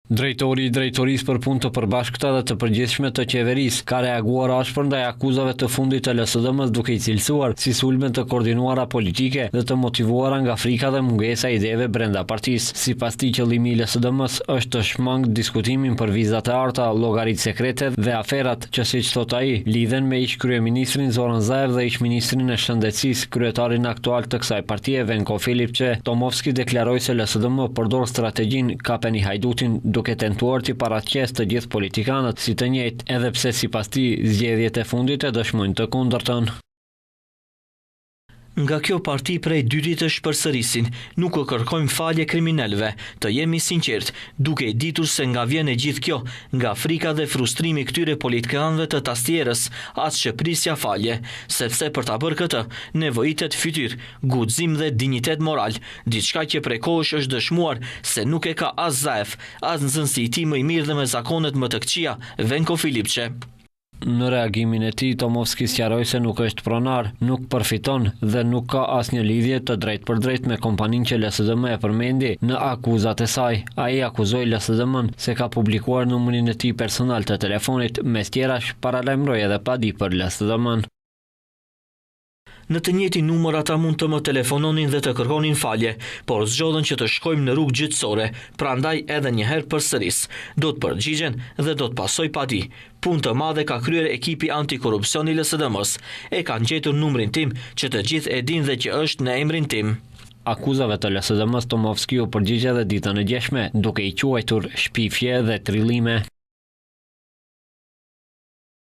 Drejtori i Drejtorisë për Punë të Përbashkëta dhe të Përgjithshme të Qeverisë ka reaguar ashpër ndaj akuzave të fundit të LSDM-s duke i cilësuar si sulme të koordinuara politike dhe të motivuara nga frika dhe mungesa e ideve brenda partisë. Sipas tij, qëllimi i LSDM-s është të shmangë diskutimin për vizat e arta, llogaritë sekrete dhe aferat që, siç thot ai, lidhen me ish-kryeministrin Zoran Zaev dhe ish-ministrin e Shëndetësisë, kryetarin aktual të kësaj partie, Venko Filipçe. Tomovski deklaroi se LSDM përdor strategjinë kapeni hajdutin duke tentuar të paraqesë të gjithë politikanët si të njëjtë, edhe pse sipas tij zgjedhjet e fundit e dëshmojnë të kundërtën. Nga kjo parti prej dyrit të shpërsërisin, nuk e kërkojmë falje kriminalëve, të jemi sinqert, duke i ditur se nga vjen e gjithë kjo, nga frika dhe frustrimi këtyre politikanëve të tastierës, as që prisja falje, sepse për ta bërë këtë, nevojitet fytyrë, guxim dhe dinjitet moral, diçka që prej kohësh është dëshmuar se nuk e ka as Zaev, as nxënësi i tij më i mirë dhe me zakonet më të këqija, Venko Filipçe. Në reagimin e tij, Tomovski sqaroi se nuk është pronar, nuk përfiton dhe nuk ka asnjë lidhje të drejtë me kompaninë që LSDM e përmendi në akuzat e saj. Ai akuzoi LSDM-n se ka publikuar numrin e tij personal të telefonit, mes tjerash paralajmëroi edhe padi për LSDM-n. Në të njëjtin numër ata mund të më telefononin dhe të kërkonin falje, por zgjodhen që të shkojmë në rrugë gjyqësore, prandaj edhe një herë përsëris. Do të përgjigjen dhe do të pasoj padi. Punë të madhe ka kryer ekipi antikorrupsioni i LSDM-s. E kanë gjetur numrin tim që të gjithë e dinë dhe që është në emrin tim. Akuzave të LSDM-s, Tomovski u përgjigj edhe ditën e djeshme, duke i quajtur shpifje dhe trillime.